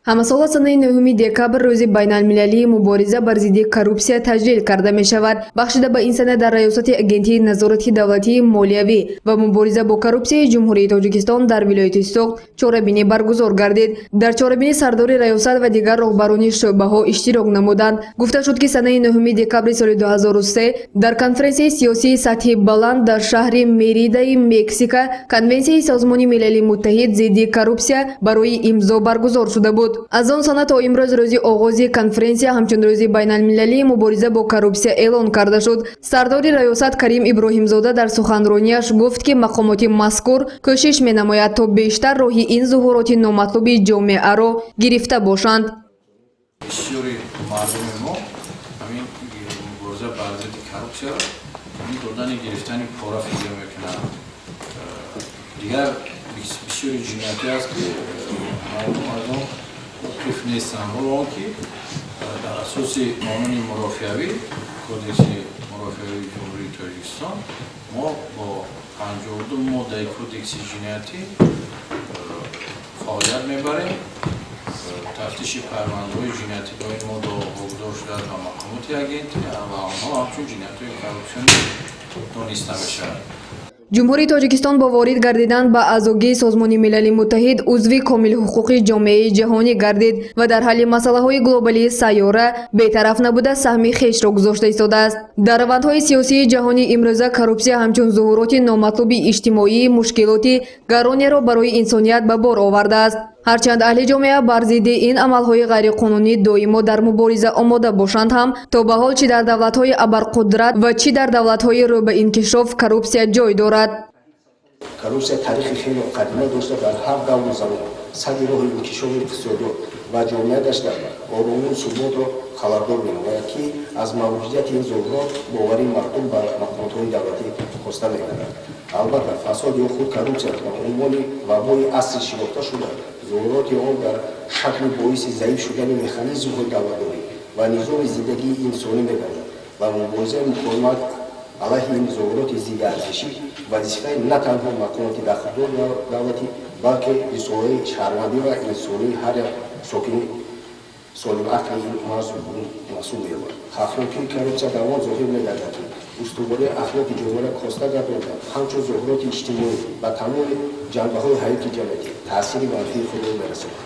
ҳамасола санаи 9 декабр рӯзи байналмилалии мубориза бар зидди коррупсия таҷлил карда мешавад. Бахшида ба ин сана дар раёсати агентии назорати давлатии молиявӣ ва мубориза бо коррупсияи ҷумҳурии Тоҷикистон дар вилояти Соғд чорабинӣ баргузор гардид. Дар чорабинӣ сардори раёсат ва дигар роҳбарони шуъбаҳо иштирок намуданд. Гуфта шуд ки санаи 9 декабри соли 2003 дар конференсияи сиёсии сатҳи баланд дар шаҳри Меридаи Мексика Конвенсияи Созмони Милали Муттаҳид зидди коррупсия барои имзо баргузор шуда буд. аз он сана то имрӯз рӯзи оғози конференсия ҳамчун рӯзи байналмилалии мубориза бо коррупсия эълон карда шуд. Сардори раёсат Карим Иброҳимзода дар суханронияш гуфт ки мақомоти мазкур кӯшиш менамояд то бештар роҳи ин зуҳуроти номатлуби ҷомеаро гирифта бошанд. бисёри мардуми мо ҳамин мубориза бар зидди коррупсияро додани гирифтани пора фикр мекунанд. дигар бисёри ҷиноятӣ аст ки мардум аз он воқиф нестанд. ҳоло он ки дар асоси қонуни мурофиавӣ кодекси мурофиавии ҷумҳурии Тоҷикистон мо бо 52 моддаи кодекси ҷиноятӣ фаъолият мебарем. тафтиши парвандаҳои ҷиноятӣ ба ин модда вогузор шудааст ба мақомоти агентӣ ва онҳо ҳамчун ҷиноятҳои коррупсионӣ дониста мешаванд. ҷумҳурии Тоҷикистон бо ворид гардидан ба аъзогии Созмони Милали Муттаҳид узви комилҳуқуқи ҷомеаи ҷаҳонӣ гардид ва дар ҳалли масъалаҳои глобалии сайёра бетараф набуда саҳми хешро гузошта истодааст. дар равандҳои сиёсии ҷаҳонии имрӯза коррупсия ҳамчун зуҳуроти номатлуби иҷтимоии мушкилоти гаронеро барои инсоният ба бор овардааст. ҳарчанд аҳли ҷомеа бар зидди ин амалҳои ғайриқонунӣ доимо дар мубориза омода бошанд ҳам то ба ҳол чӣ дар давлатҳои абарқудрат ва чӣ дар давлатҳои рӯ ба инкишоф коррупсия ҷой дорад. коррупсия таърихи хеле қадима дошта дар ҳар давру замон сади роҳи инкишофи иқтисодиёт ва ҷомеа гашта орому суботро халардор менамояд ки аз мавҷудияти ин зуҳурот бовари мардум ба мақомотҳои давлатӣ хоста мекунад. албатта фасод ё худ коррупсия ба унвони вабои асри шинохта шуда зуҳуроти он дар шакли боиси заиф шудани механизмҳои давлатдорӣ ва низоми зиндагии инсонӣ мегардад ва муборизаи муқовимат алайҳи ин зуҳуроти зидdiарзишӣ вазифаи на танҳо мақомоти дахлдор давлатӣ балки рисолаи шаҳрвандӣ ва инсонии ҳар як сокини солимақли ин масъул меёбад. хафнокии коррупсия дар он зоҳир мегардад ки устувории ахлоқи ҷомеаро коста гардонда ҳамчун зуҳуроти иҷтимоӣ ба тамоми ҷанбаҳои ҳаёти ҷамъиятӣ таъсири манфии худро мерасонад.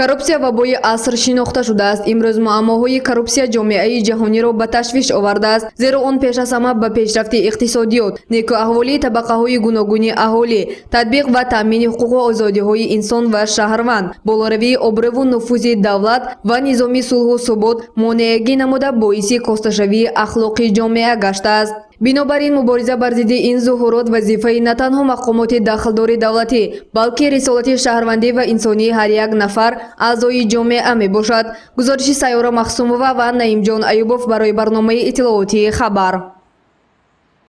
коррупсия вабои аср шинохта шудааст. имрӯз муаммоҳои коррупсия ҷомеаи ҷаҳониро ба ташвиш овардааст, зеро он пеш аз ҳама ба пешрафти иқтисодиёт, некуаҳволии табақаҳои гуногуни аҳолӣ, татбиқ ва таъмини ҳуқуқу озодиҳои инсон ва шаҳрванд, болоравии обрӯву нуфузи давлат ва низоми сулҳу субот монеагӣ намуда боиси косташавии ахлоқи ҷомеа гаштааст. бинобар ин мубориза бар зидди ин зуҳурот вазифаи на танҳо мақомоти дахлдори давлатӣ, балки рисолати шаҳрвандӣ ва инсонии ҳар як нафар аъзои ҷомеа мебошад. гузориши Сайёра Махсумова ва Наимҷон Аюбов барои барномаи иттилооти Хабар.